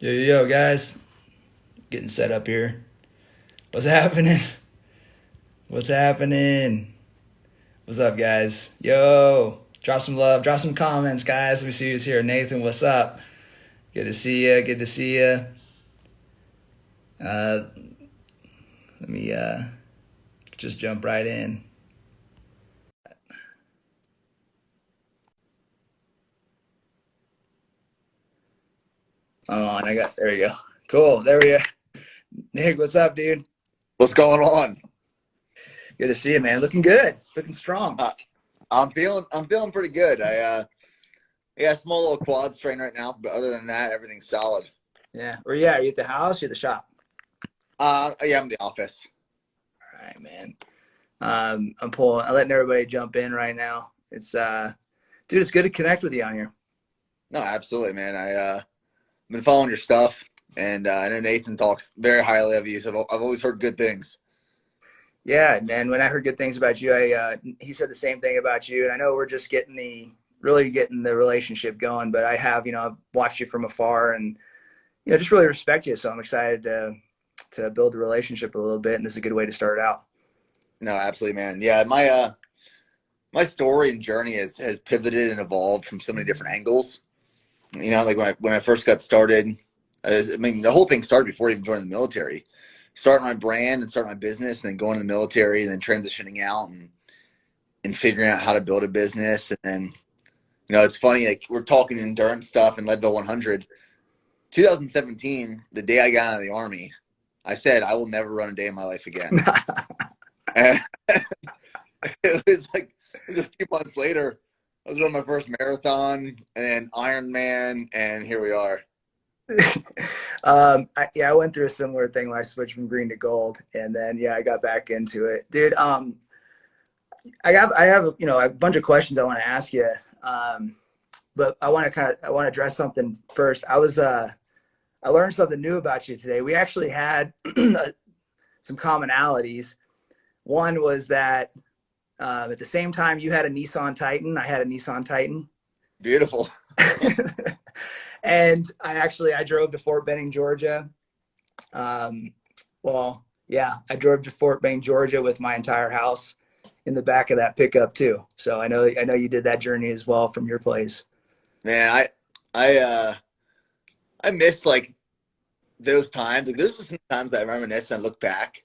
Yo, guys, getting set up here. What's happening? What's happening? What's up, guys? Yo, drop some love, drop some comments, guys. Let me see who's here. Nathan, what's up? Good to see you. Good to see you. Uh, Let me just jump right in. Oh, and there you go. Cool. There we go. Nick, what's up, dude? What's going on? Good to see you, man. Looking good. Looking strong. I'm feeling pretty good. I got a small little quad strain right now, but other than that, everything's solid. Yeah. Where you at? Are you at the house or at the shop? Yeah, I'm in the office. All right, man. I'm letting everybody jump in right now. It's dude, it's good to connect with you on here. No, absolutely, man. I've been following your stuff, and I know Nathan talks very highly of you. So I've always heard good things. Yeah, man. When I heard good things about you, he said the same thing about you, and I know we're just really getting the relationship going. But I've watched you from afar, and just really respect you. So I'm excited to build the relationship a little bit, and this is a good way to start out. No, absolutely, man. Yeah, my story and journey has pivoted and evolved from so many different angles. Like when I first got started, the whole thing started before even joining the military. Starting my brand and starting my business, and then going to the military, and then transitioning out and figuring out how to build a business. And then, it's funny, like we're talking endurance stuff in Leadville 100. 2017, the day I got out of the Army, I said, I will never run a day in my life again. And it was a few months later, I was running my first marathon and then Ironman, and here we are. I went through a similar thing when I switched from green to gold, and then I got back into it, dude. I have a bunch of questions I want to ask you, but I want to address something first. I learned something new about you today. We actually had some commonalities. One was that at the same time you had a Nissan Titan, I had a Nissan Titan. Beautiful. And I drove to Fort Benning, Georgia. I drove to Fort Benning, Georgia with my entire house in the back of that pickup too. So I know you did that journey as well from your place. Man, I miss those times. Like there's just some times that I reminisce and I look back.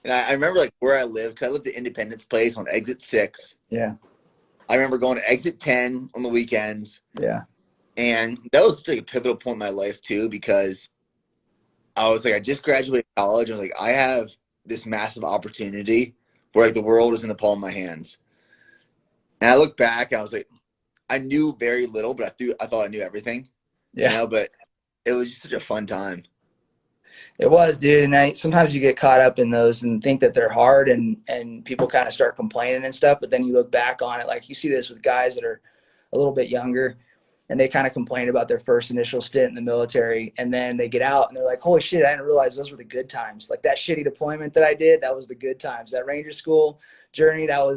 And I remember where I lived, because I lived at Independence Place on exit 6. Yeah. I remember going to exit 10 on the weekends. Yeah. And that was a pivotal point in my life too, because I just graduated college. I was I have this massive opportunity where the world is in the palm of my hands. And I look back, I was I knew very little, but I thought I knew everything. Yeah. But it was just such a fun time. It was, dude. And sometimes you get caught up in those and think that they're hard, and people kind of start complaining and stuff. But then you look back on it, you see this with guys that are a little bit younger, and they kind of complain about their first initial stint in the military. And then they get out and they're like, holy shit, I didn't realize those were the good times. That shitty deployment that I did, that was the good times. That Ranger School journey, I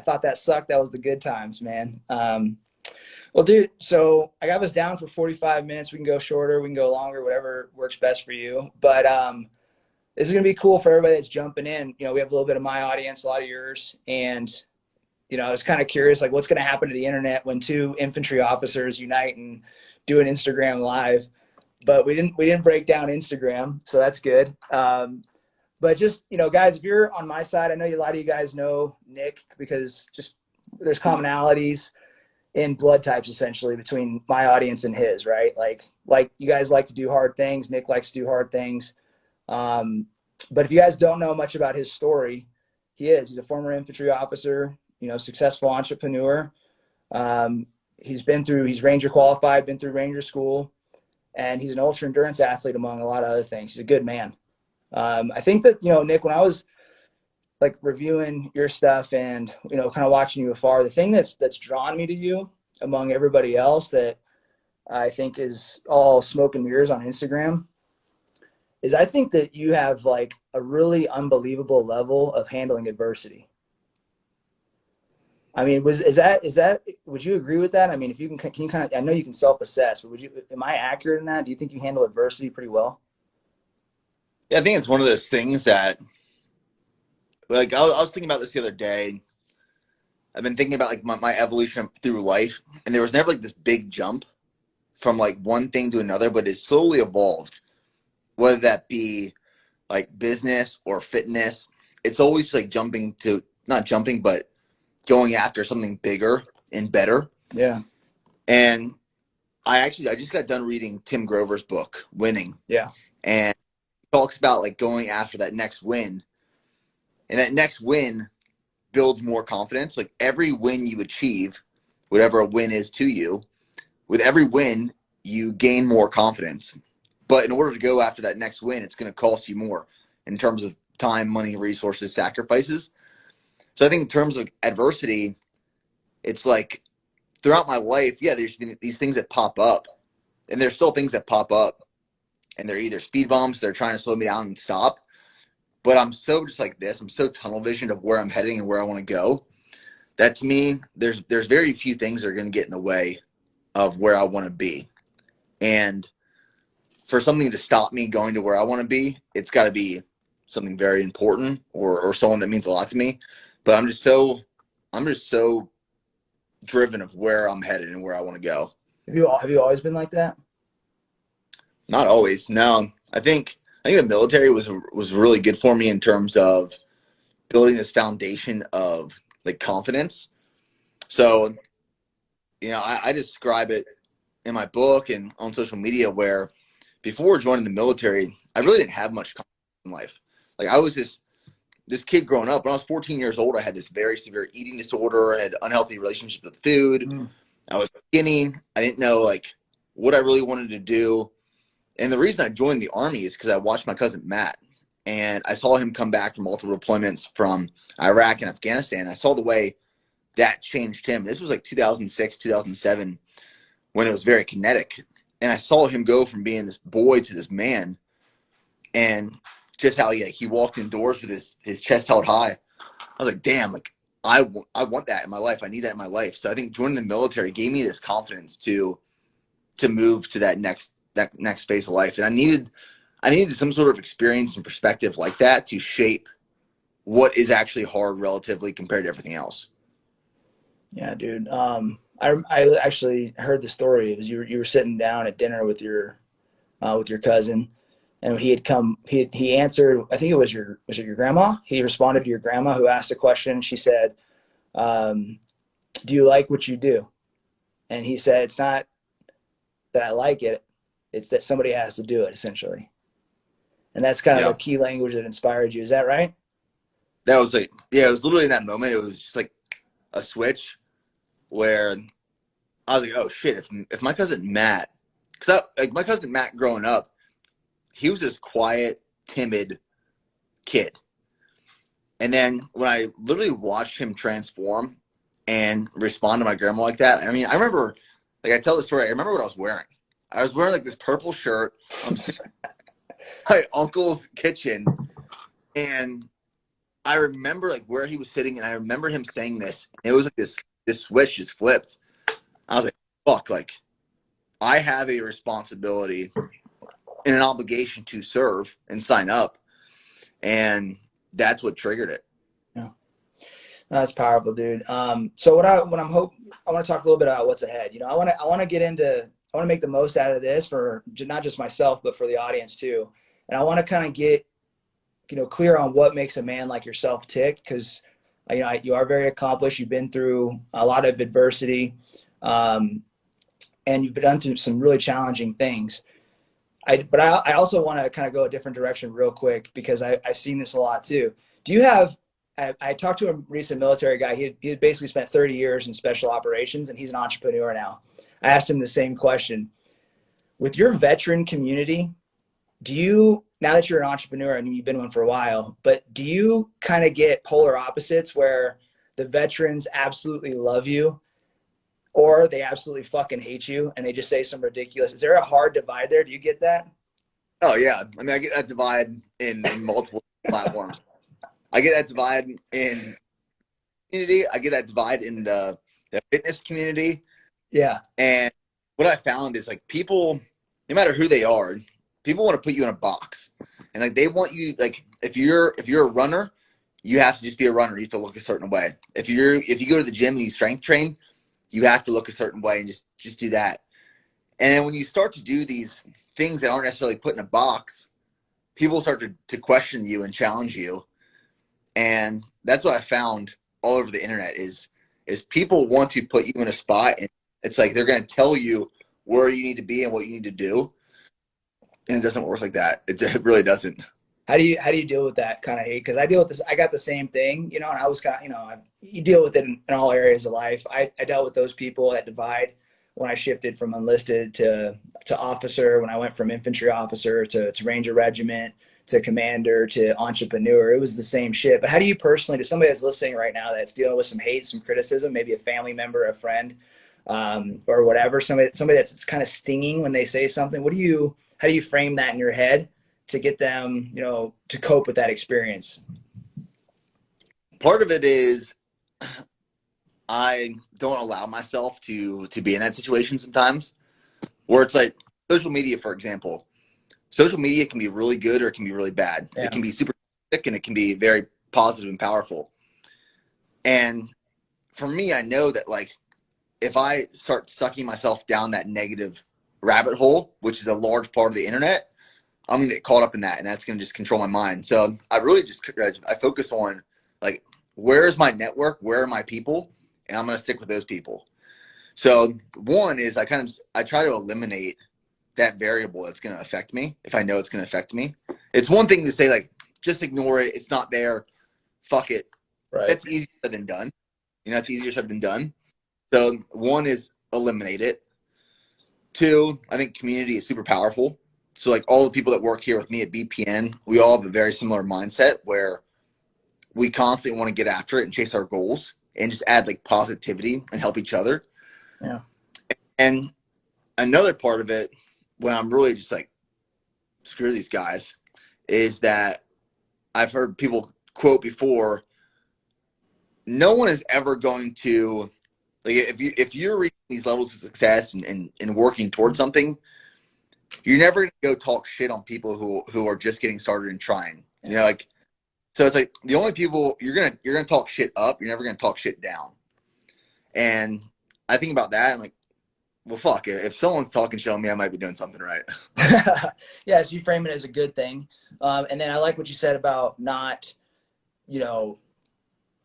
thought that sucked. That was the good times, man. Well, dude, so I got this down for 45 minutes. We can go shorter, we can go longer, whatever works best for you. But this is going to be cool for everybody that's jumping in. We have a little bit of my audience, a lot of yours. And, I was kind of curious, what's going to happen to the internet when two infantry officers unite and do an Instagram live. But we didn't break down Instagram, so that's good. But just, guys, if you're on my side, I know a lot of you guys know Nick, because just there's commonalities in blood types essentially between my audience and his, right? Like you guys like to do hard things. Nick likes to do hard things. But if you guys don't know much about his story, he's a former infantry officer, successful entrepreneur. He's Ranger qualified, been through Ranger school, and he's an ultra endurance athlete among a lot of other things. He's a good man. I think that, Nick, when I was reviewing your stuff and, kind of watching you afar, the thing that's drawn me to you among everybody else that I think is all smoke and mirrors on Instagram, is I think that you have like a really unbelievable level of handling adversity. I mean, is that would you agree with that? I mean, if you can you kind of, I know you can self-assess, but am I accurate in that? Do you think you handle adversity pretty well? Yeah, I think it's one of those things that, like, I was thinking about this the other day. I've been thinking about like my evolution through life, and there was never like this big jump from like one thing to another, but it slowly evolved, whether that be like business or fitness. It's always like jumping to, not jumping, but going after something bigger and better. Yeah. And I just got done reading Tim Grover's book, Winning. Yeah. And he talks about like going after that next win. And that next win builds more confidence. Like every win you achieve, whatever a win is to you, with every win, you gain more confidence. But in order to go after that next win, it's going to cost you more in terms of time, money, resources, sacrifices. So I think in terms of adversity, it's like throughout my life, yeah, there's been these things that pop up, and there's still things that pop up, and they're either speed bumps, they're trying to slow me down and stop. But I'm so just like this. I'm so tunnel visioned of where I'm heading and where I want to go. That to me, there's very few things that are going to get in the way of where I want to be. And for something to stop me going to where I want to be, it's got to be something very important or someone that means a lot to me. But I'm just so driven of where I'm headed and where I want to go. Have you always been like that? Not always. No, I think the military was really good for me in terms of building this foundation of like confidence. So, I describe it in my book and on social media where before joining the military, I really didn't have much confidence in life. Like I was this kid growing up. When I was 14 years old, I had this very severe eating disorder. I had unhealthy relationships with food. I was skinny. I didn't know like what I really wanted to do. And the reason I joined the Army is because I watched my cousin Matt, and I saw him come back from multiple deployments from Iraq and Afghanistan. I saw the way that changed him. This was like 2006, 2007, when it was very kinetic. And I saw him go from being this boy to this man, and just how he walked indoors with his chest held high. I was like, damn, like I want that in my life. I need that in my life. So I think joining the military gave me this confidence to move to that next phase of life. And I needed some sort of experience and perspective like that to shape what is actually hard relatively compared to everything else. Yeah, dude. I actually heard the story. It was you were sitting down at dinner with your cousin, and he answered. I think was it your grandma? He responded to your grandma who asked a question. She said, "Do you like what you do?" And he said, "It's not that I like it; it's that somebody has to do it." Essentially, and that's kind of a key language that inspired you. Is that right? That was like, yeah, it was literally in that moment. It was just like a switch where I was like, oh shit, if my cousin Matt, because like my cousin Matt growing up, he was this quiet, timid kid. And then when I literally watched him transform and respond to my grandma like that, I mean, I remember, like I tell the story, I remember what I was wearing. I was wearing like this purple shirt. I'm sitting at my uncle's kitchen, and I remember like where he was sitting, and I remember him saying this. And it was like this switch just flipped. I was like, fuck, like I have a responsibility and an obligation to serve and sign up. And that's what triggered it. Yeah. That's powerful, dude. So I want to talk a little bit about what's ahead. I want to make the most out of this for not just myself, but for the audience too. And I want to kind of get, clear on what makes a man like yourself tick. Cause you are very accomplished. You've been through a lot of adversity. And you've been done through some really challenging things. But I also want to kind of go a different direction real quick because I've seen this a lot too. Do you have, I talked to a recent military guy. He had basically spent 30 years in special operations, and he's an entrepreneur now. I asked him the same question. With your veteran community, now that you're an entrepreneur and you've been one for a while, but do you kind of get polar opposites where the veterans absolutely love you or they absolutely fucking hate you and they just say some ridiculous. Is there a hard divide there? Do you get that? Oh yeah, I mean, I get that divide in multiple platforms. I get that divide in community. I get that divide in the fitness community. Yeah. And what I found is like people, no matter who they are, people want to put you in a box, and like they want you, like if you're a runner, you have to just be a runner. You have to look a certain way. If you go to the gym and you strength train, you have to look a certain way and just do that. And then when you start to do these things that aren't necessarily put in a box, people start to question you and challenge you. And that's what I found all over the internet is people want to put you in a spot, and it's like they're going to tell you where you need to be and what you need to do. And it doesn't work like that. It really doesn't. How do you deal with that kind of hate? Because I deal with this. I got the same thing, and I was kind of, you deal with it in all areas of life. I dealt with those people that divide when I shifted from enlisted to officer, when I went from infantry officer to Ranger regiment to commander to entrepreneur. It was the same shit. But how do you personally, to somebody that's listening right now that's dealing with some hate, some criticism, maybe a family member, a friend, or whatever, somebody that's kind of stinging when they say something, how do you frame that in your head to get them, to cope with that experience? Part of it is I don't allow myself to be in that situation sometimes, where it's like social media, for example. Social media can be really good or it can be really bad. Yeah. It can be super sick and it can be very positive and powerful. And for me, I know that like if I start sucking myself down that negative rabbit hole, which is a large part of the internet, I'm gonna get caught up in that, and that's gonna just control my mind. So I really I focus on like where is my network, where are my people, and I'm gonna stick with those people. So one is I try to eliminate that variable that's gonna affect me if I know it's gonna affect me. It's one thing to say like just ignore it, it's not there, fuck it. Right. That's easier said than done. It's easier said than done. So one is eliminate it. Two, I think community is super powerful. So like all the people that work here with me at BPN, we all have a very similar mindset where we constantly want to get after it and chase our goals and just add like positivity and help each other. Yeah. And another part of it, when I'm really just like, screw these guys, is that I've heard people quote before, no one is ever going to, like if you're reaching these levels of success and working towards something, you're never gonna go talk shit on people who are just getting started and trying. Like so it's like the only people you're gonna talk shit up, you're never gonna talk shit down. And I think about that, I'm like, well fuck, if someone's talking shit on me, I might be doing something right. Yeah, so you frame it as a good thing. And then I like what you said about not,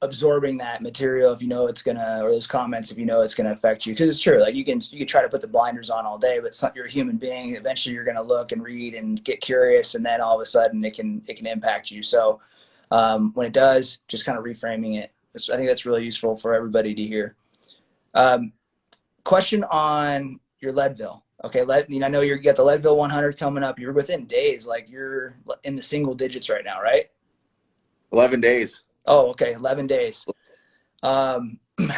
absorbing that material if it's gonna, or those comments if it's gonna affect you, because it's true. Like you can try to put the blinders on all day, but you're a human being. Eventually you're gonna look and read and get curious, and then all of a sudden it can impact you. So when it does, just kind of reframing it, I think that's really useful for everybody to hear. Question on your Leadville. Okay, I know you got the Leadville 100 coming up. You're within days, like you're in the single digits right now, right? 11 days. Oh, okay, 11 days. How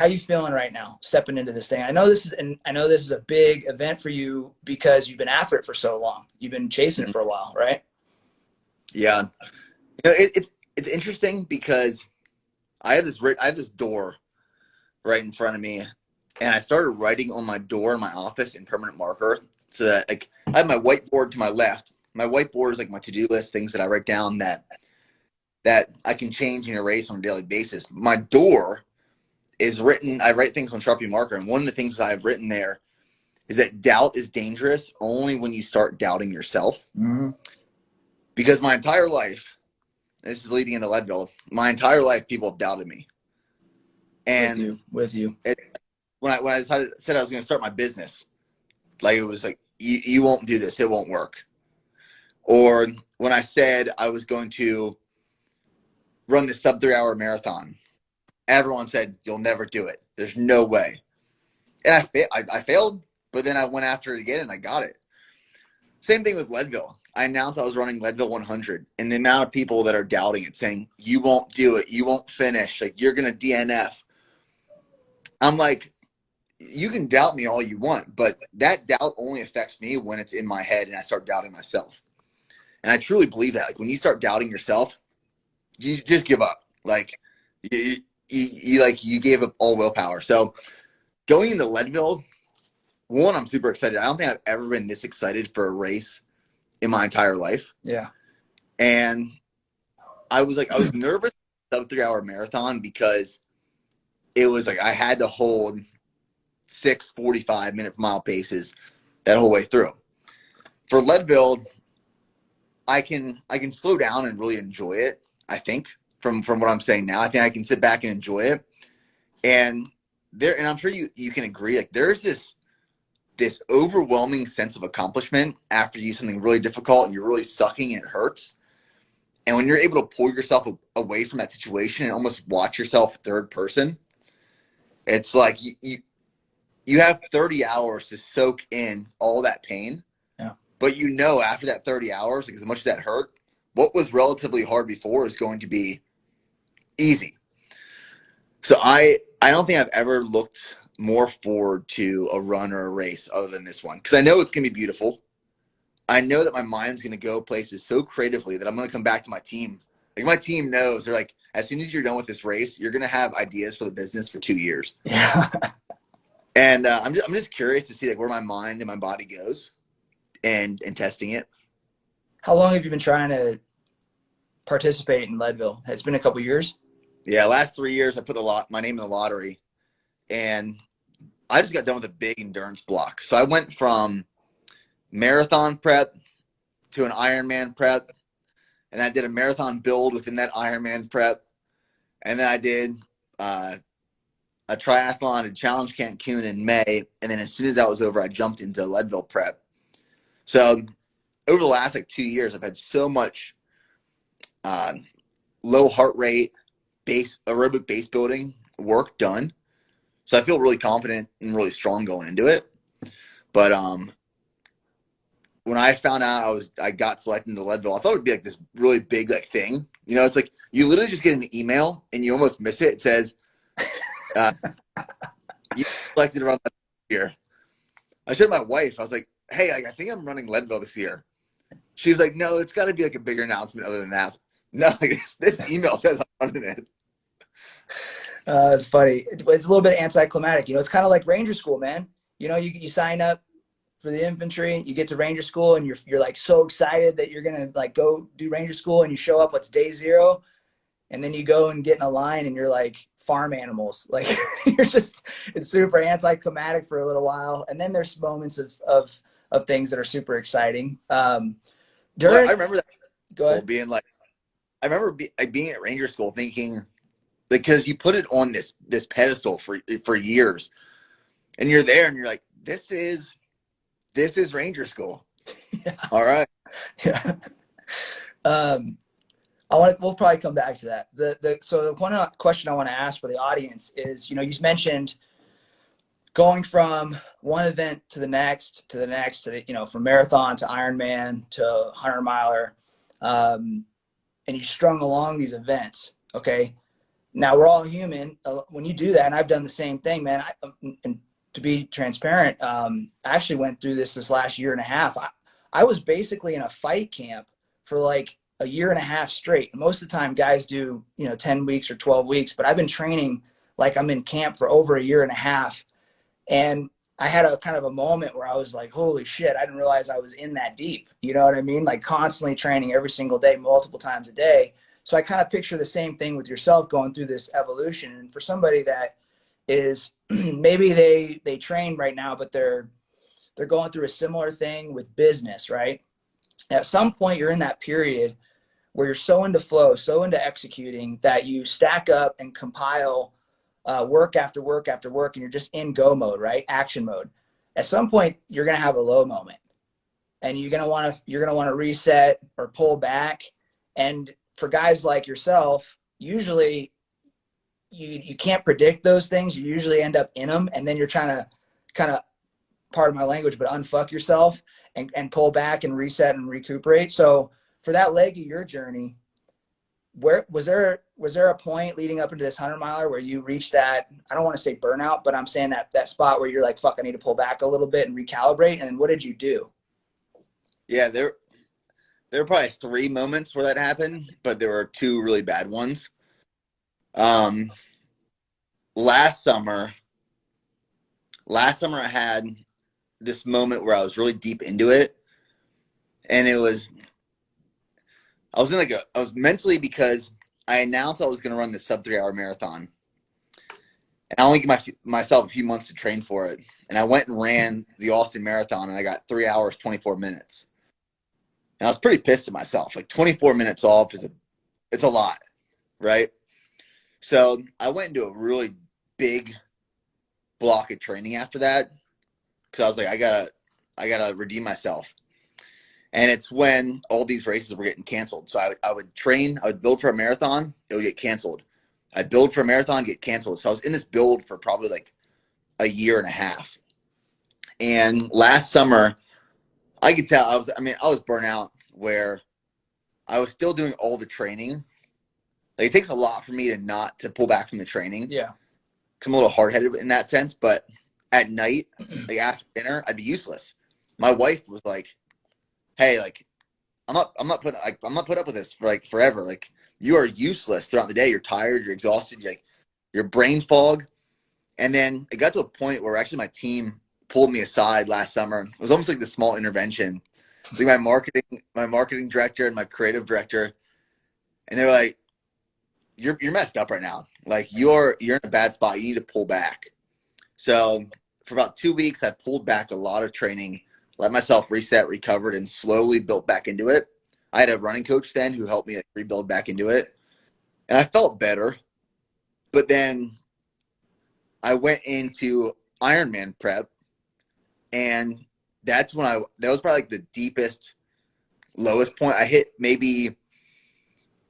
you feeling right now, stepping into this thing? I know this is a big event for you because you've been after it for so long. You've been chasing it for a while, right? Yeah, it's interesting because I have this door right in front of me, and I started writing on my door in my office in permanent marker, so that like I have my whiteboard to my left. My whiteboard is like my to-do list, things that I write down that I can change and erase on a daily basis. My door is written, I write things on Sharpie marker, and one of the things I've written there is that doubt is dangerous only when you start doubting yourself. Mm-hmm. Because my entire life, this is leading into Leadville, my entire life people have doubted me. And with you. When I said I was going to start my business, like it was like, you won't do this, it won't work. Or when I said I was going to run the sub 3 hour marathon, everyone said, you'll never do it. There's no way. And I failed, but then I went after it again and I got it. Same thing with Leadville. I announced I was running Leadville 100, and the amount of people that are doubting it, saying, you won't do it, you won't finish, like you're going to DNF. I'm like, you can doubt me all you want, but that doubt only affects me when it's in my head and I start doubting myself. And I truly believe that. Like when you start doubting yourself, you just give up. Like you gave up all willpower. So going into Leadville, one, I'm super excited. I don't think I've ever been this excited for a race in my entire life. Yeah. And I was nervous sub 3 hour marathon because it was like I had to hold 6:45 minute per mile paces that whole way through. For Leadville, I can slow down and really enjoy it. I think from what I'm saying now, I think I can sit back and enjoy it. And I'm sure you can agree. Like there's this overwhelming sense of accomplishment after you do something really difficult and you're really sucking and it hurts. And when you're able to pull yourself away from that situation and almost watch yourself third person, it's like you have 30 hours to soak in all that pain. Yeah. But after that 30 hours, like as much as that hurt, what was relatively hard before is going to be easy. So I don't think I've ever looked more forward to a run or a race other than this one. Because I know it's going to be beautiful. I know that my mind's going to go places so creatively that I'm going to come back to my team. Like my team knows, they're like, as soon as you're done with this race, you're going to have ideas for the business for 2 years. Yeah. And I'm just curious to see like where my mind and my body goes and testing it. How long have you been trying to participate in Leadville? It's been a couple years. Yeah, last 3 years I put my name in the lottery, and I just got done with a big endurance block. So I went from marathon prep to an Ironman prep, and I did a marathon build within that Ironman prep, and then I did a triathlon at Challenge Cancun in May, and then as soon as that was over, I jumped into Leadville prep. So over the last 2 years, I've had so much low heart rate, aerobic base building work done. So I feel really confident and really strong going into it. But when I found out I got selected into Leadville, I thought it would be like this really big thing. It's like you literally just get an email and you almost miss it. It says you selected around this year. I showed my wife. I was like, "Hey, I think I'm running Leadville this year." She was like, "No, it's got to be like a bigger announcement other than that." No, this email says I'm running it. It's funny. It's a little bit anticlimactic. It's kind of like Ranger School, man. You sign up for the infantry, you get to Ranger School, and you're like so excited that you're gonna like go do Ranger School, and you show up. What's day 0, and then you go and get in a line, and you're like farm animals. Like it's super anticlimactic for a little while, and then there's moments of things that are super exciting. I remember that. Go ahead. Being like, I remember being at Ranger School thinking, because you put it on this pedestal for years, and you're there and you're like, this is Ranger School. Yeah. All right. Yeah. We'll probably come back to that. So the one question I want to ask for the audience is, you mentioned going from one event to the next, from marathon to Ironman to 100-miler, and you strung along these events. Okay. Now we're all human. When you do that, and I've done the same thing, man. And to be transparent, I actually went through this last year and a half. I was basically in a fight camp for like a year and a half straight. Most of the time guys do, 10 weeks or 12 weeks, but I've been training like I'm in camp for over a year and a half. And I had a kind of a moment where I was like, holy shit, I didn't realize I was in that deep. You know what I mean? Like constantly training every single day, multiple times a day. So I kind of picture the same thing with yourself going through this evolution. And for somebody that is maybe they train right now, but they're going through a similar thing with business, right? At some point you're in that period where you're so into flow, so into executing that you stack up and compile work after work after work, and you're just in go mode, right? Action mode. At some point you're going to have a low moment, and you're going to want to reset or pull back. And for guys like yourself, usually you can't predict those things. You usually end up in them, and then you're trying to kind of, pardon my language, but unfuck yourself and pull back and reset and recuperate. So for that leg of your journey, where was there a point leading up into this 100 miler where you reached that, I don't want to say burnout, but I'm saying that spot where you're like, fuck, I need to pull back a little bit and recalibrate? And what did you do? Yeah, there were probably 3 moments where that happened, but there were 2 really bad ones. Last summer I had this moment where I was really deep into it, and I was mentally, because I announced I was going to run the sub 3-hour marathon, and I only give myself a few months to train for it. And I went and ran the Austin Marathon, and I got 3 hours 24 minutes. And I was pretty pissed at myself. Like 24 minutes off it's a lot, right? So I went into a really big block of training after that, because I was like, I gotta redeem myself. And it's when all these races were getting canceled. So I would train, I would build for a marathon, it would get canceled. I'd build for a marathon, get canceled. So I was in this build for probably like a year and a half. And last summer, I could tell I was burnt out, where I was still doing all the training. Like, it takes a lot for me to pull back from the training. Yeah. Cause I'm a little hard-headed in that sense, but at night, like after dinner, I'd be useless. My wife was like, "Hey, like, I'm not putting up with this for like forever. Like, you are useless throughout the day. You're tired. You're exhausted. You're brain fog." And then it got to a point where actually my team pulled me aside last summer. It was almost like this small intervention. Like my marketing director and my creative director, and they were like, "You're messed up right now. Like, you're in a bad spot. You need to pull back." So for about 2 weeks, I pulled back a lot of training, let myself reset, recovered, and slowly built back into it. I had a running coach then who helped me like rebuild back into it, and I felt better. But then I went into Ironman prep, and that was probably like the deepest, lowest point I hit, maybe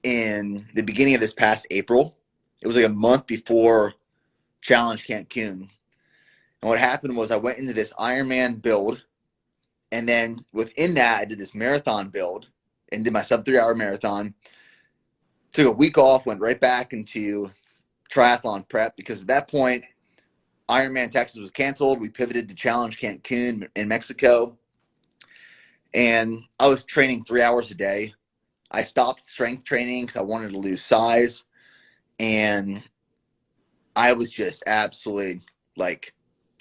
in the beginning of this past April. It was like a month before Challenge Cancun. And what happened was I went into this Ironman build, and then within that, I did this marathon build and did my sub 3-hour marathon. Took a week off, went right back into triathlon prep, because at that point, Ironman Texas was canceled. We pivoted to Challenge Cancun in Mexico, and I was training 3 hours a day. I stopped strength training because I wanted to lose size, and I was just absolutely like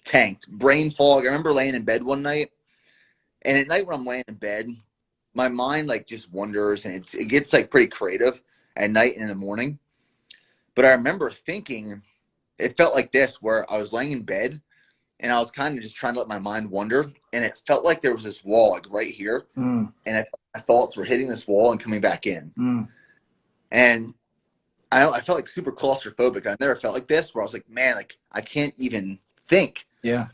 tanked. Brain fog. I remember laying in bed one night, and at night when I'm laying in bed, my mind like just wanders, and it gets like pretty creative at night and in the morning. But I remember thinking, it felt like this, where I was laying in bed and I was kind of just trying to let my mind wander, and it felt like there was this wall like right here, and my thoughts were hitting this wall and coming back in. And I felt like super claustrophobic. I never felt like this, where I was like, man, like I can't even think. Yeah.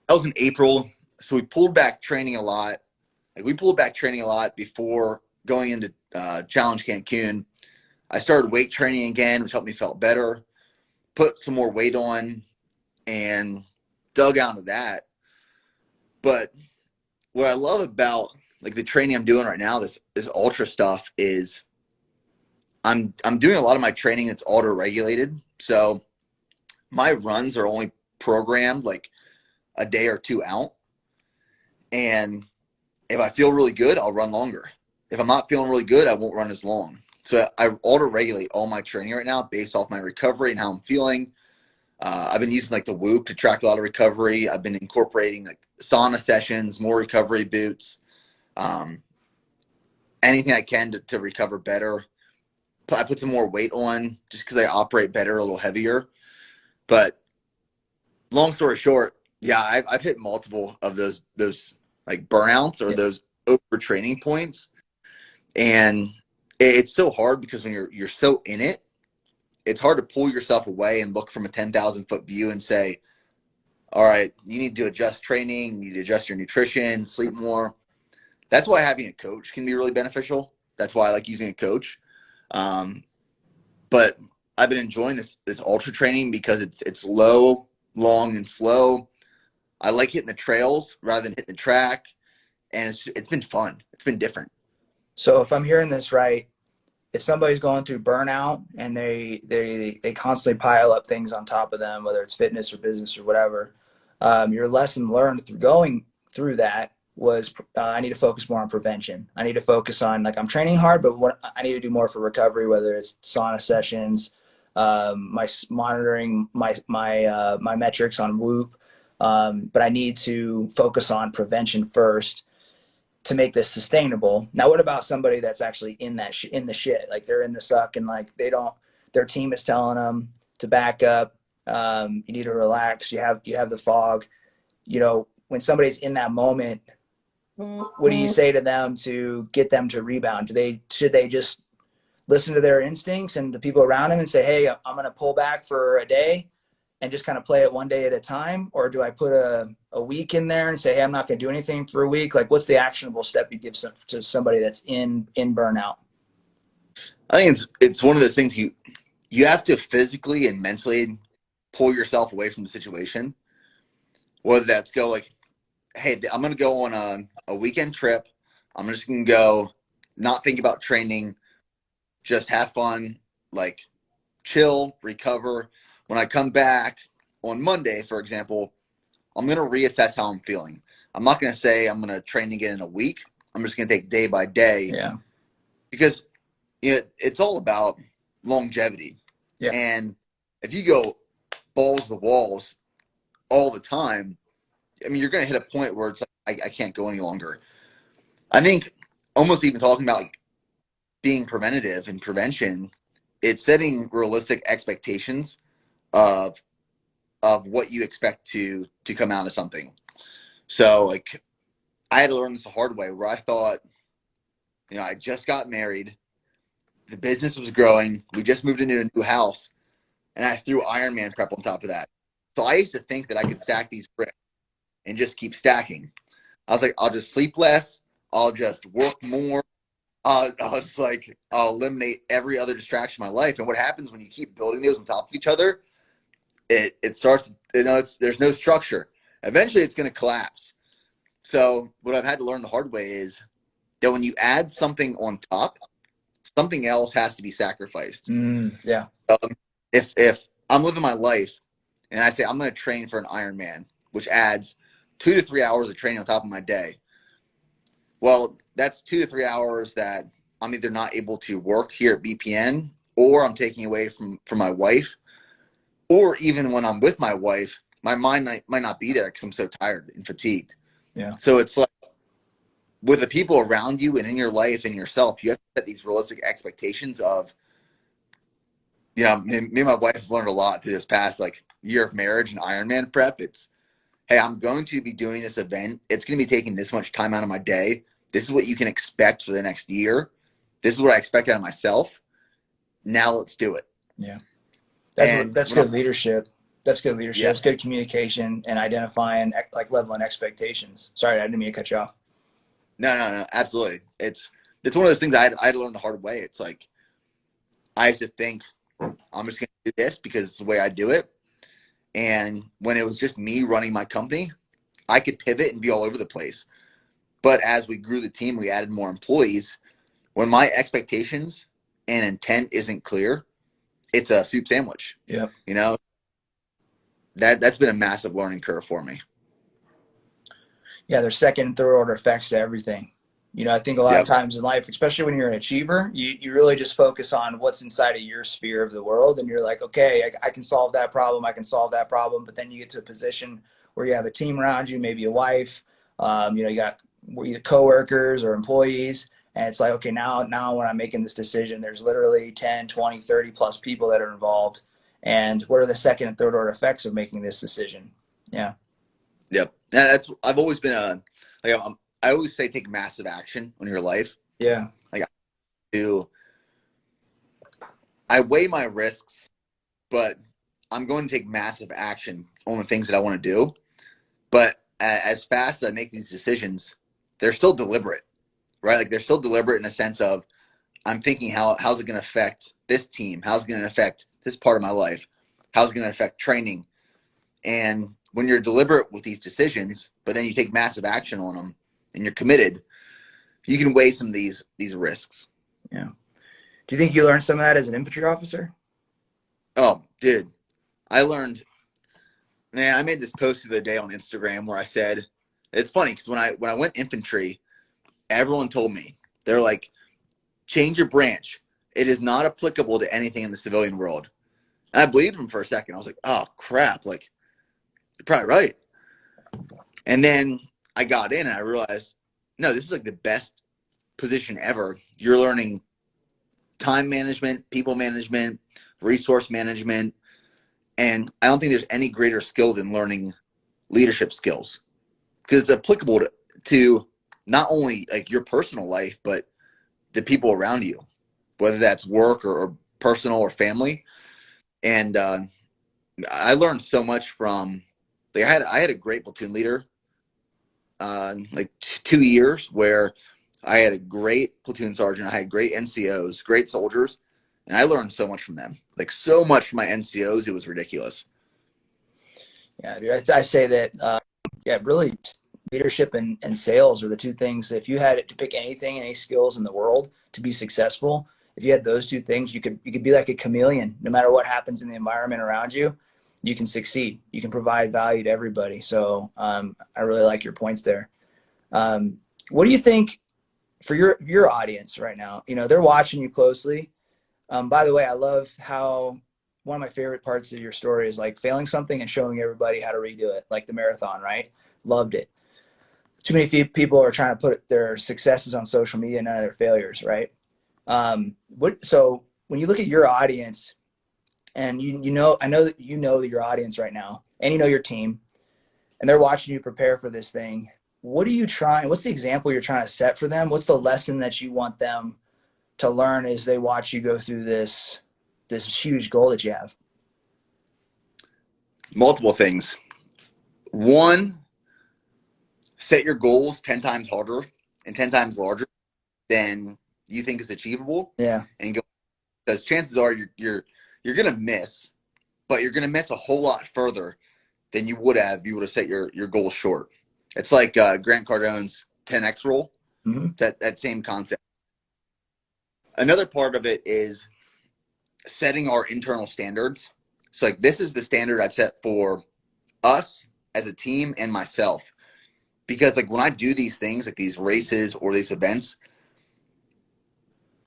That was in April. So we pulled back training a lot. Like, we pulled back training a lot before going into Challenge Cancun. I started weight training again, which helped me feel better. Put some more weight on and dug out of that. But what I love about like the training I'm doing right now, this ultra stuff, is I'm doing a lot of my training that's auto regulated. So my runs are only programmed like a day or 2 out. And if I feel really good, I'll run longer. If I'm not feeling really good, I won't run as long. So I auto-regulate all my training right now based off my recovery and how I'm feeling. I've been using like the Whoop to track a lot of recovery. I've been incorporating like sauna sessions, more recovery boots, anything I can to recover better. I put some more weight on just because I operate better, a little heavier. But long story short, yeah, I've hit multiple of those like burnouts or those overtraining points, and it's so hard because when you're so in it, it's hard to pull yourself away and look from a 10,000-foot view and say, all right, you need to adjust training, you need to adjust your nutrition, sleep more. That's why having a coach can be really beneficial. That's why I like using a coach. But I've been enjoying this ultra training because it's low, long, and slow. I like hitting the trails rather than hitting the track, and it's been fun. It's been different. So if I'm hearing this right, if somebody's going through burnout and they constantly pile up things on top of them, whether it's fitness or business or whatever, your lesson learned through going through that was I need to focus more on prevention. I need to focus on, like, I'm training hard, but what I need to do more for recovery, whether it's sauna sessions, my monitoring my metrics on Whoop, but I need to focus on prevention first to make this sustainable. Now, what about somebody that's actually in that in the shit, like they're in the suck, and like they don't, their team is telling them to back up. You need to relax. You have the fog. When somebody's in that moment, what do you say to them to get them to rebound? Should they just listen to their instincts and the people around them and say, hey, I'm going to pull back for a day and just kind of play it one day at a time? Or do I put a week in there and say, hey, I'm not going to do anything for a week? Like, what's the actionable step you give to somebody that's in burnout? I think it's one of those things you have to physically and mentally pull yourself away from the situation. Whether that's go like, hey, I'm going to go on a weekend trip. I'm just going to go, not think about training, just have fun, like chill, recover. When I come back on Monday, for example, I'm going to reassess how I'm feeling. I'm not going to say I'm going to train again in a week. I'm just going to take day by day. Yeah. Because it's all about longevity. Yeah. And if you go balls to the walls all the time, I mean, you're going to hit a point where it's like, I can't go any longer. I think almost even talking about like being preventative and prevention, it's setting realistic expectations of what you expect to come out of something. So like I had to learn this the hard way, where I thought, I just got married, the business was growing, we just moved into a new house, and I threw Ironman prep on top of that. So I used to think that I could stack these bricks and just keep stacking. I was like, I'll just sleep less, I'll just work more, I'll eliminate every other distraction in my life. And what happens when you keep building those on top of each other, it starts, there's no structure. Eventually it's going to collapse. So what I've had to learn the hard way is that when you add something on top, something else has to be sacrificed. Yeah. If I'm living my life and I say I'm going to train for an Ironman, which adds 2 to 3 hours of training on top of my day, well, that's 2 to 3 hours that I'm either not able to work here at BPN, or I'm taking away from my wife, or even when I'm with my wife, my mind might not be there because I'm so tired and fatigued. Yeah. So it's like, with the people around you and in your life and yourself, you have to set these realistic expectations of, me and my wife have learned a lot through this past like year of marriage and Ironman prep. It's, hey, I'm going to be doing this event. It's going to be taking this much time out of my day. This is what you can expect for the next year. This is what I expect out of myself. Now let's do it. Yeah. That's good leadership. That's good leadership. Yeah. It's good communication and identifying, like, leveling expectations. Sorry, I didn't mean to cut you off. No, absolutely. It's one of those things I had to learn the hard way. It's like, I used to think I'm just going to do this because it's the way I do it. And when it was just me running my company, I could pivot and be all over the place. But as we grew the team, we added more employees. When my expectations and intent isn't clear, it's a soup sandwich. Yeah. That's been a massive learning curve for me. Yeah, there's second and third order effects to everything. I think a lot of times in life, especially when you're an achiever, you really just focus on what's inside of your sphere of the world. And you're like, okay, I can solve that problem. I can solve that problem. But then you get to a position where you have a team around you, maybe a wife, you got either coworkers or employees. And it's like, okay, now when I'm making this decision, there's literally 10, 20, 30 plus people that are involved. And what are the second and third order effects of making this decision? Yeah. Yep. I've always been I always say take massive action on your life. Yeah. Like I weigh my risks, but I'm going to take massive action on the things that I want to do. But as fast as I make these decisions, they're still deliberate, right? Like they're still deliberate in a sense of, I'm thinking how's it going to affect this team? How's it going to affect this part of my life? How's it going to affect training? And when you're deliberate with these decisions, but then you take massive action on them and you're committed, you can weigh some of these risks. Yeah. Do you think you learned some of that as an infantry officer? Oh, dude, I learned. Man, I made this post the other day on Instagram where I said, it's funny because when I went infantry, everyone told me, they're like, change your branch. It is not applicable to anything in the civilian world. And I believed them for a second. I was like, oh crap, like you're probably right. And then I got in and I realized, no, this is like the best position ever. You're learning time management, people management, resource management, and I don't think there's any greater skill than learning leadership skills because it's applicable to not only like your personal life, but the people around you, whether that's work or personal or family. And I learned so much from, like, I had a great platoon leader, like 2 years where I had a great platoon sergeant. I had great NCOs, great soldiers, and I learned so much from them. Like so much from my NCOs, it was ridiculous. Yeah, dude, I say that, yeah, really leadership and sales are the two things that if you had to pick anything, any skills in the world to be successful, if you had those two things, you could be like a chameleon. No matter what happens in the environment around you, you can succeed. You can provide value to everybody. So I really like your points there. What do you think for your audience right now? You know, they're watching you closely. By the way, I love how one of my favorite parts of your story is like failing something and showing everybody how to redo it, like the marathon, right? Loved it. Too many people are trying to put their successes on social media and none of their failures, right? So when you look at your audience, and you know, I know that you know your audience right now, and you know your team, and they're watching you prepare for this thing. What are you trying? What's the example you're trying to set for them? What's the lesson that you want them to learn as they watch you go through this huge goal that you have? Multiple things. One, set your goals 10 times harder and 10 times larger than you think is achievable. Yeah. And go, because chances are you're going to miss, but you're going to miss a whole lot further than you would have if you would have set your goals short. It's like Grant Cardone's 10X rule, Mm-hmm. that same concept. Another part of it is setting our internal standards. So like this is the standard I've set for us as a team and myself. Because like when I do these things, like these races or these events,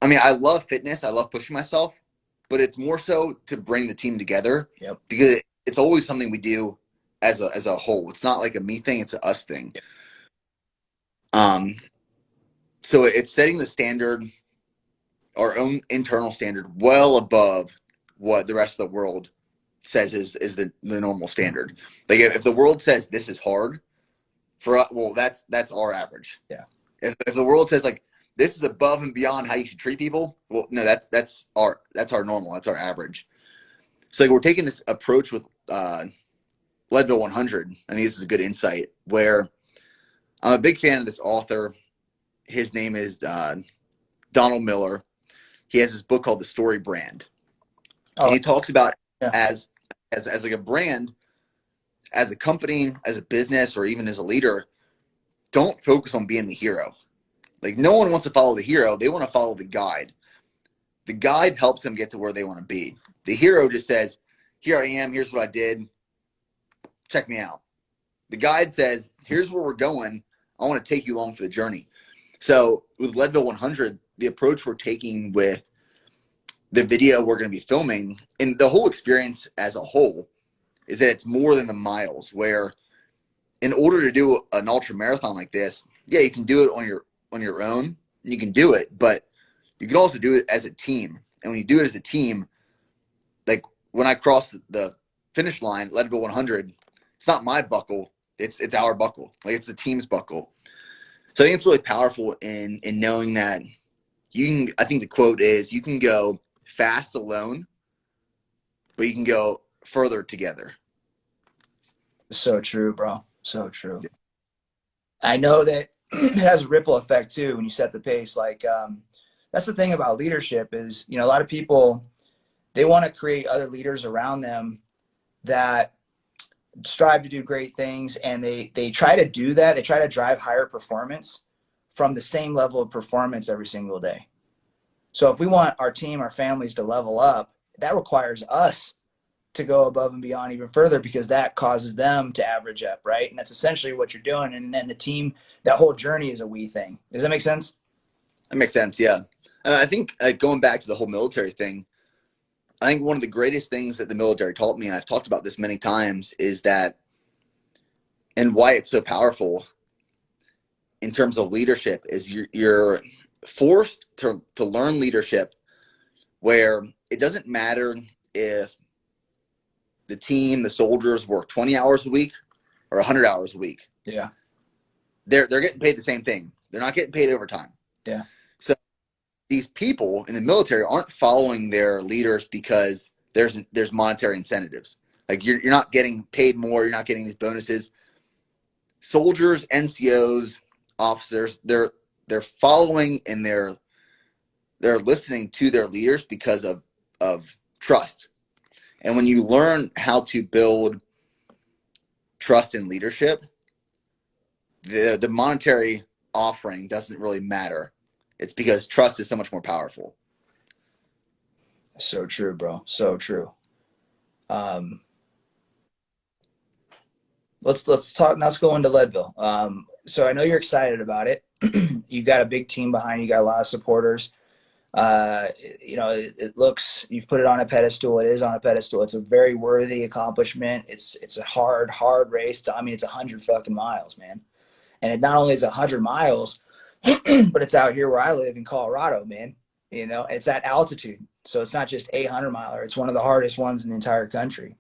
I mean, I love fitness. I love pushing myself, but it's more so to bring the team together. Yep. Because it's always something we do as a whole. It's not like a me thing. It's a us thing. So it's setting the standard, our own internal standard, well above what the rest of the world says is the normal standard. Like if the world says this is hard for us, well, that's our average. Yeah. If the world says like this is above and beyond how you should treat people, well, no, that's our normal. That's our average. So like we're taking this approach with Leadville 100. I think this is a good insight where I'm a big fan of this author. His name is Donald Miller. He has this book called The Story Brand. Oh, and he talks about yeah. as like a brand, as a company, as a business, or even as a leader, don't focus on being the hero. Like no one wants to follow the hero. They want to follow the guide. The guide helps them get to where they want to be. The hero just says, here I am. Here's what I did. Check me out. The guide says, here's where we're going. I want to take you along for the journey. So with Leadville 100, the approach we're taking with the video we're going to be filming and the whole experience as a whole is that it's more than the miles, where in order to do an ultra marathon like this, yeah, you can do it on your own. You can do it, but you can also do it as a team. And when you do it as a team, like when I crossed the finish line, Leadville 100, it's not my buckle. It's our buckle. Like it's the team's buckle. So I think it's really powerful in knowing that you can, I think the quote is, you can go fast alone, but you can go further together. So true, bro. So true. I know that it has a ripple effect too when you set the pace. Like that's the thing about leadership is, you know, a lot of people, they want to create other leaders around them that strive to do great things, and they try to do that. They try to drive higher performance from the same level of performance every single day. So if we want our team, our families to level up, that requires us to go above and beyond even further, because that causes them to average up, right? And that's essentially what you're doing. And then the team, that whole journey is a we thing. Does that make sense? That makes sense. Yeah. I think going back to the whole military thing, I think one of the greatest things that the military taught me, and I've talked about this many times, is that, and why it's so powerful in terms of leadership, is you're forced to learn leadership where it doesn't matter if the team, the soldiers work 20 hours a week or 100 hours a week. Yeah. They're getting paid the same thing. They're not getting paid overtime. Yeah. So these people in the military aren't following their leaders because there's monetary incentives. Like you're not getting paid more. You're not getting these bonuses. Soldiers, NCOs, officers, they're following and they're listening to their leaders because of trust. And when you learn how to build trust in leadership, the monetary offering doesn't really matter. It's because trust is so much more powerful. So true, bro. So true. Let's talk. Let's go into Leadville. So I know you're excited about it. You got a big team behind you. Got a lot of supporters. It looks, you've put it on a pedestal. It is on a pedestal. It's a very worthy accomplishment. It's a hard race. It's 100 fucking miles, man. And it not only is 100 miles, but it's out here where I live in Colorado, man. It's at altitude. So it's not just a 100-miler. It's one of the hardest ones in the entire country.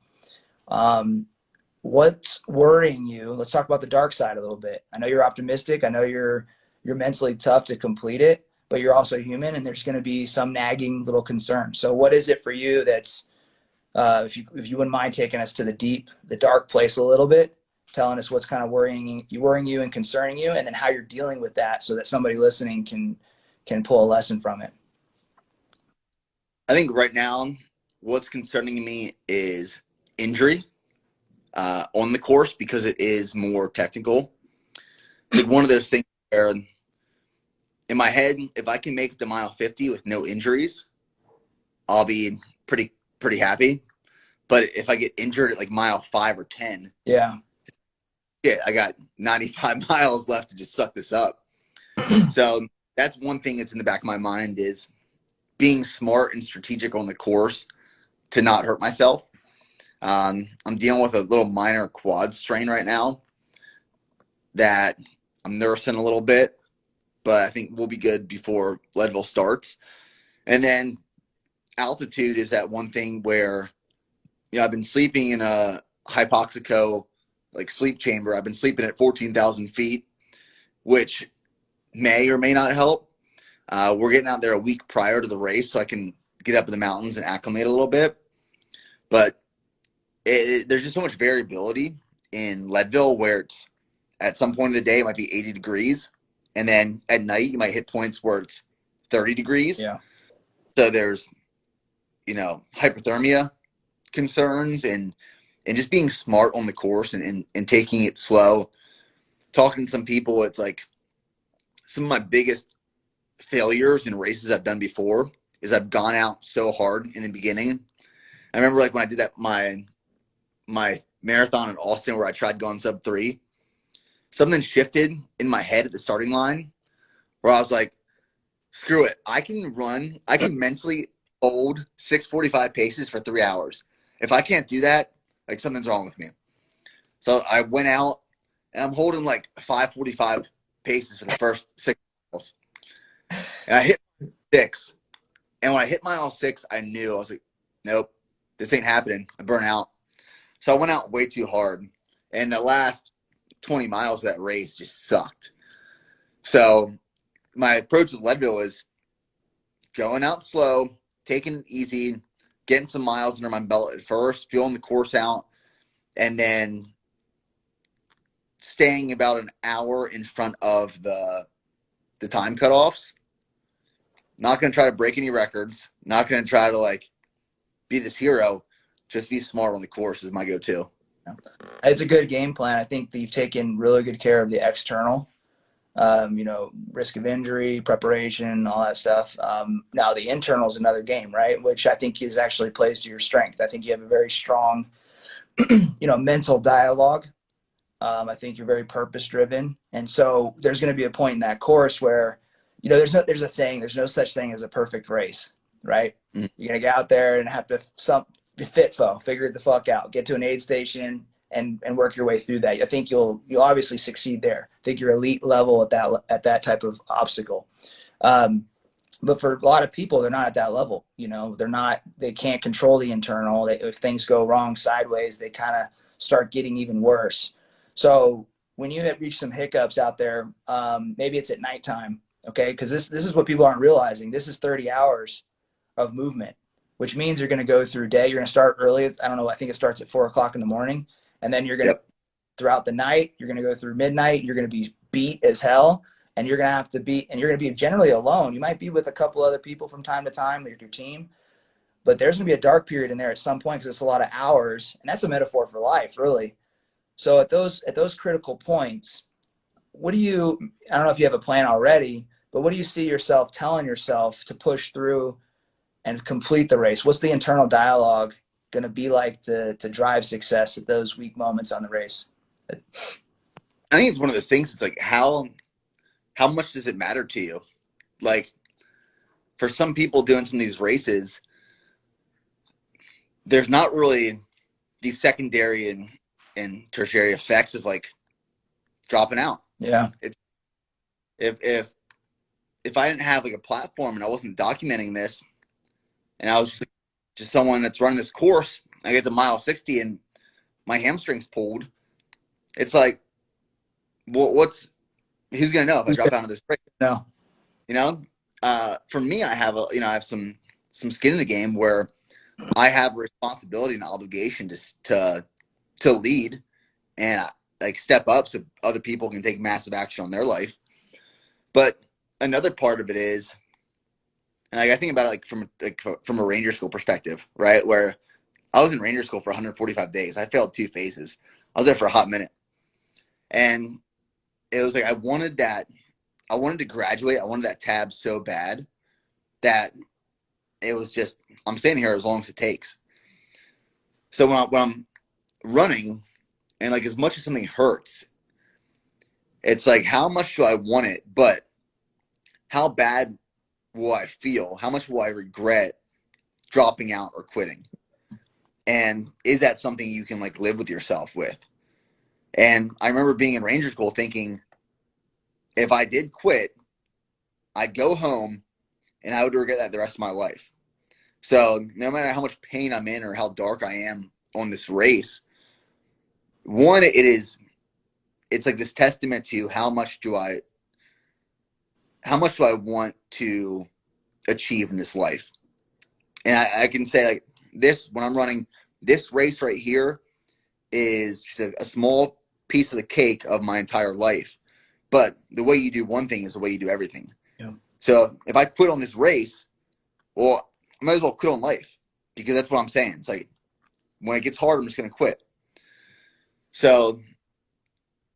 What's worrying you? Let's talk about the dark side a little bit. I know you're optimistic. I know you're mentally tough to complete it, but you're also human, and there's going to be some nagging little concern. So what is it for you that's, if you wouldn't mind taking us to the dark place a little bit, telling us what's kind of worrying you and concerning you, and then how you're dealing with that so that somebody listening can pull a lesson from it. I think right now what's concerning me is injury on the course, because it is more technical. It's one of those things where in my head, if I can make it to mile 50 with no injuries, I'll be pretty happy. But if I get injured at like mile 5 or 10, yeah, I got 95 miles left to just suck this up. So that's one thing that's in the back of my mind, is being smart and strategic on the course to not hurt myself. I'm dealing with a little minor quad strain right now that I'm nursing a little bit, but I think we'll be good before Leadville starts. And then altitude is that one thing where, I've been sleeping in a hypoxico sleep chamber. I've been sleeping at 14,000 feet, which may or may not help. We're getting out there a week prior to the race so I can get up in the mountains and acclimate a little bit. But there's just so much variability in Leadville, where it's at some point of the day it might be 80 degrees, and then at night you might hit points where it's 30 degrees. Yeah. So there's hypothermia concerns, and just being smart on the course and taking it slow. Talking to some people, it's like some of my biggest failures in races I've done before is I've gone out so hard in the beginning. I remember when I did that my marathon in Austin, where I tried going sub 3, something shifted in my head at the starting line where I was like, screw it. I can mentally hold 6:45 paces for 3 hours. If I can't do that, something's wrong with me. So I went out and I'm holding 5:45 paces for the first 6 miles. And I hit 6. And when I hit mile 6, I knew. I was like, nope, this ain't happening. I burn out. So I went out way too hard. And the last 20 miles of that race just sucked. So my approach with Leadville is going out slow, taking it easy, getting some miles under my belt at first, feeling the course out, and then staying about an hour in front of the time cutoffs. Not going to try to break any records. Not going to try to be this hero. Just be smart on the course is my go-to. It's a good game plan. I think that you've taken really good care of the external. Risk of injury, preparation, all that stuff. Now the internal is another game, right? Which I think is actually plays to your strength. I think you have a very strong, mental dialogue. I think you're very purpose driven. And so there's going to be a point in that course where, there's a saying, there's no such thing as a perfect race, right? Mhm. You're going to get out there and have to figure it the fuck out, get to an aid station and work your way through that. I think you'll obviously succeed there. I think you're elite level at that type of obstacle. But for a lot of people, they're not at that level. They can't control the internal. If things go wrong sideways, they kind of start getting even worse. So when you have reached some hiccups out there, maybe it's at nighttime, okay? Because this is what people aren't realizing. This is 30 hours of movement, which means you're going to go through day. You're going to start early. I don't know. I think it starts at 4 o'clock in the morning, and then you're going to Yep. throughout the night. You're going to go through midnight. You're going to be beat as hell, and you're going to have to be, and you're going to be generally alone. You might be with a couple other people from time to time, like your team, but there's going to be a dark period in there at some point because it's a lot of hours, and that's a metaphor for life, really. So at those critical points, what do you? I don't know if you have a plan already, but what do you see yourself telling yourself to push through and complete the race? What's the internal dialogue going to be like to drive success at those weak moments on the race? I think it's one of those things. It's like how much does it matter to you? Like for some people doing some of these races, there's not really these secondary and tertiary effects of like dropping out. Yeah. It's if I didn't have like a platform and I wasn't documenting this, and I was just someone that's running this course, I get to mile 60 and my hamstrings pulled. It's like, who's gonna know if I drop out of this race? No. For me, I have I have some skin in the game where I have responsibility and obligation to lead and like step up so other people can take massive action on their life. But another part of it is, and I think about it from a Ranger School perspective, right? Where I was in Ranger School for 145 days. I failed 2 phases. I was there for a hot minute. And it was like I wanted to graduate. I wanted that tab so bad that it was just, I'm staying here as long as it takes. So when I'm running, and like as much as something hurts, it's like how much do I want it, but how bad will I feel? How much will I regret dropping out or quitting? And is that something you can like live with yourself with? And I remember being in Ranger School thinking, if I did quit, I'd go home and I would regret that the rest of my life. So no matter how much pain I'm in or how dark I am on this race, one, it's like this testament to how much do I want to achieve in this life. And I can say like this, when I'm running this race right here is just a small piece of the cake of my entire life. But the way you do one thing is the way you do everything. Yeah. So if I quit on this race, well, I might as well quit on life, because that's what I'm saying. It's like when it gets hard, I'm just going to quit. So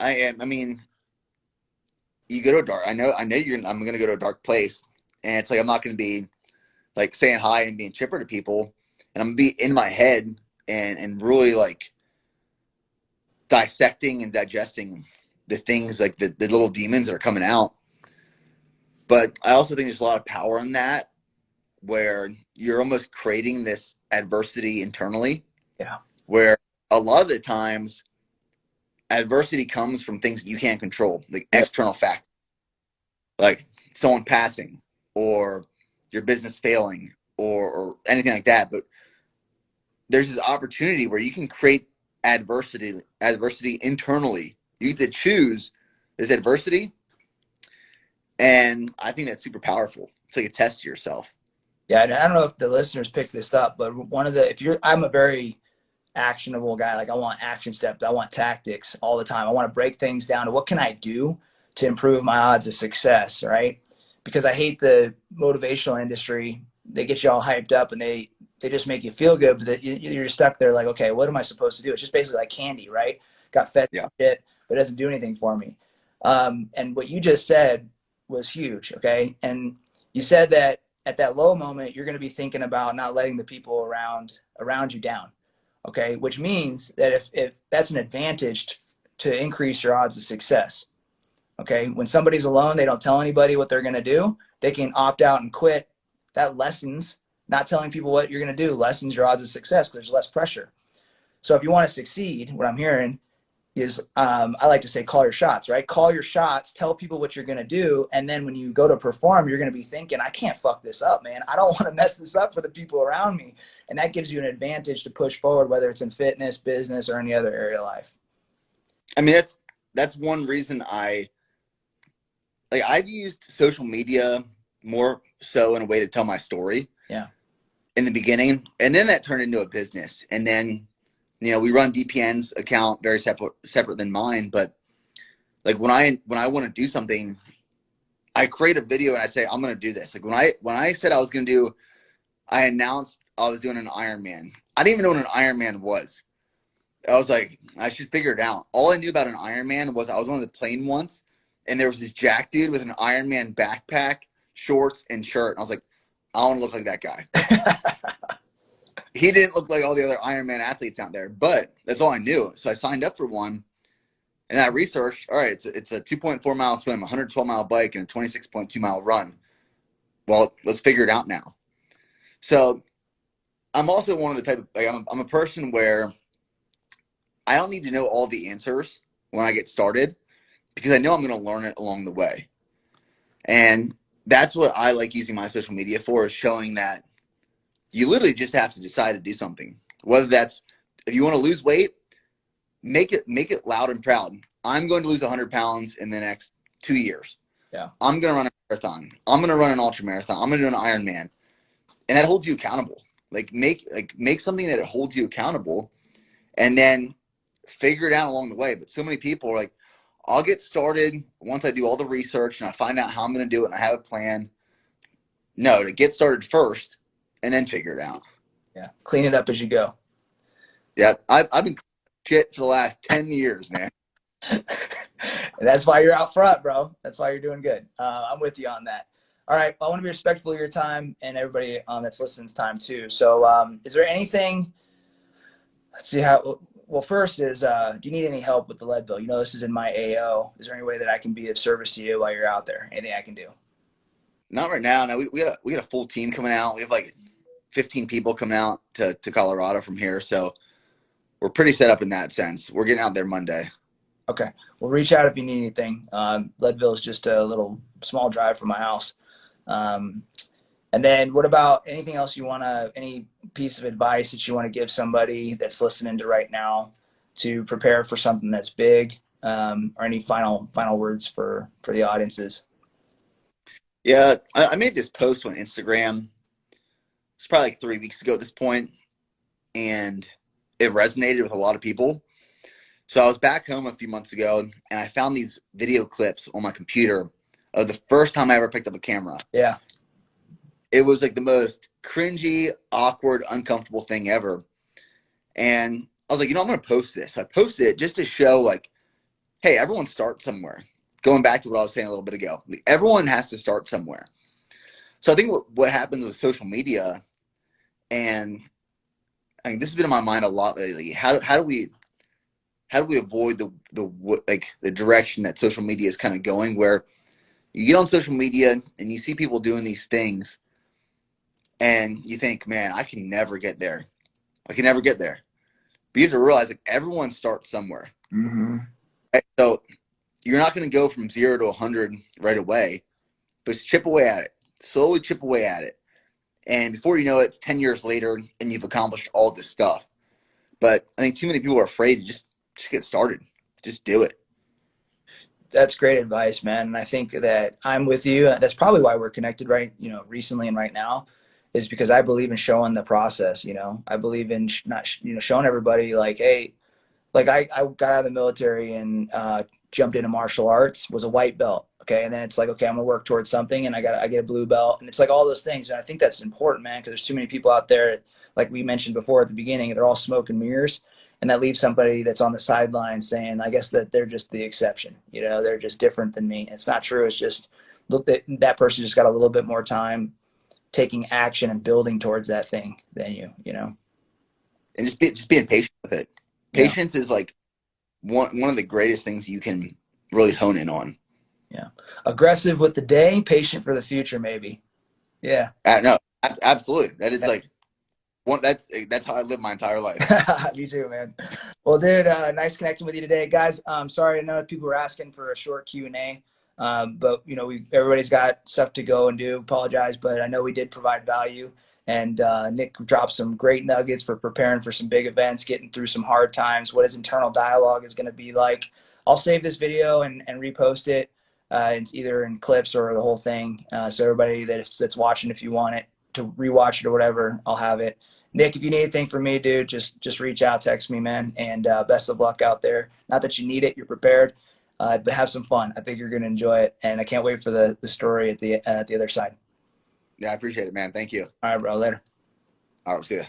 I mean, you go to a dark, I'm going to go to a dark place, and it's like, I'm not going to be like saying hi and being chipper to people. And I'm going to be in my head and really like dissecting and digesting the things, like the little demons that are coming out. But I also think there's a lot of power in that, where you're almost creating this adversity internally. Yeah. Where a lot of the times adversity comes from things that you can't control, like external factors, like someone passing or your business failing or anything like that. But there's this opportunity where you can create adversity internally. You get to choose this adversity. And I think that's super powerful. It's like a test to yourself. Yeah. And I don't know if the listeners pick this up, but I'm a very actionable guy. Like I want action steps. I want tactics all the time. I want to break things down to what can I do to improve my odds of success, right? Because I hate the motivational industry. They get you all hyped up and they just make you feel good, but you're stuck there like, okay, what am I supposed to do? It's just basically like candy, right? Got fed Yeah. shit, but it doesn't do anything for me. And what you just said was huge. Okay. And you said that at that low moment, you're going to be thinking about not letting the people around you down. Okay. Which means that if that's an advantage to increase your odds of success. Okay. When somebody's alone, they don't tell anybody what they're going to do. They can opt out and quit. That lessens, not telling people what you're going to do lessens your odds of success because there's less pressure. So if you want to succeed, what I'm hearing is I like to say call your shots, right? Call your shots, tell people what you're going to do. And then when you go to perform, you're going to be thinking, I can't fuck this up, man. I don't want to mess this up for the people around me. And that gives you an advantage to push forward, whether it's in fitness, business, or any other area of life. I mean, that's one reason I've used social media more so in a way to tell my story. Yeah. In the beginning. And then that turned into a business. And then, we run DPN's account very separate than mine. But like when I want to do something, I create a video and I say, I'm going to do this. Like when I said I was going to do, I announced I was doing an Ironman. I didn't even know what an Ironman was. I was like, I should figure it out. All I knew about an Ironman was I was on the plane once and there was this jack dude with an Ironman backpack, shorts, and shirt. And I was like, I want to look like that guy. He didn't look like all the other Ironman athletes out there, but that's all I knew. So I signed up for one and I researched, all right, it's a 2.4 mile swim, 112 mile bike, and a 26.2 mile run. Well, let's figure it out now. So I'm also one of the type of, like, I'm a person where I don't need to know all the answers when I get started because I know I'm going to learn it along the way. And that's what I like using my social media for, is showing that you literally just have to decide to do something. Whether that's, if you want to lose weight, make it loud and proud. I'm going to lose 100 pounds in the next 2 years. Yeah. I'm going to run a marathon. I'm going to run an ultra marathon. I'm going to do an Ironman. And that holds you accountable. Make something that it holds you accountable and then figure it out along the way. But so many people are like, I'll get started once I do all the research and I find out how I'm going to do it and I have a plan. No, to get started first and then figure it out. Yeah. Clean it up as you go. Yeah. I've been shit for the last 10 years, man. That's why you're out front, bro. That's why you're doing good. I'm with you on that. All right. I want to be respectful of your time and everybody that's listening's time too. So is there anything, let's see how, well, first is, do you need any help with the Leadville? This is in my AO. Is there any way that I can be of service to you while you're out there? Anything I can do? Not right now. No, we got a full team coming out. We have like 15 people coming out to Colorado from here. So we're pretty set up in that sense. We're getting out there Monday. Okay. Well, reach out if you need anything. Leadville is just a little small drive from my house. And then what about anything else any piece of advice that you want to give somebody that's listening to right now to prepare for something that's big, or any final words for the audiences? Yeah, I made this post on Instagram. It's probably like 3 weeks ago at this point, and it resonated with a lot of people. So I was back home a few months ago, and I found these video clips on my computer of the first time I ever picked up a camera. Yeah. It was like the most cringy, awkward, uncomfortable thing ever. And I was like, I'm going to post this. So I posted it just to show, like, hey, everyone starts somewhere. Going back to what I was saying a little bit ago. Everyone has to start somewhere. So I think what happens with social media, and I mean, this has been in my mind a lot lately. How do we avoid the direction that social media is kind of going, where you get on social media and you see people doing these things and you think, man, I can never get there. I can never get there. But you have to realize that everyone starts somewhere. Mm-hmm. Right? So you're not going to go from 0 to 100 right away, but just chip away at it. Slowly chip away at it. And before you know it, it's 10 years later and you've accomplished all this stuff. But I think too many people are afraid to just get started. Just do it. That's great advice, man. And I think that I'm with you. That's probably why we're connected recently and right now, is because I believe in showing the process. I believe in not showing everybody like, hey, like I got out of the military and jumped into martial arts, was a white belt. Okay. And then it's like, okay, I'm gonna work towards something and I get a blue belt. And it's like all those things. And I think that's important, man, because there's too many people out there, like we mentioned before at the beginning, they're all smoke and mirrors. And that leaves somebody that's on the sidelines saying, I guess that they're just the exception. They're just different than me. It's not true. It's just look that person just got a little bit more time taking action and building towards that thing than you. And just being patient with it. Yeah. Patience is like one of the greatest things you can really hone in on. Yeah. Aggressive with the day, patient for the future, maybe. Yeah. No, absolutely. That is like that's how I live my entire life. Me too, man. Well, dude, nice connecting with you today, guys. Sorry, I know people were asking for a short Q&A, but everybody's got stuff to go and do. Apologize, but I know we did provide value, and Nick dropped some great nuggets for preparing for some big events, getting through some hard times, what his internal dialogue is going to be like. I'll save this video and repost it, either in clips or the whole thing, so everybody that's watching, if you want it to rewatch it or whatever, I'll have it. Nick, if you need anything from me, dude, just reach out, text me, man. And best of luck out there. Not that you need it, you're prepared, but have some fun. I think you're going to enjoy it, and I can't wait for the story at the other side. Yeah, I appreciate it, man. Thank you. All right, bro. Later. All right, see ya.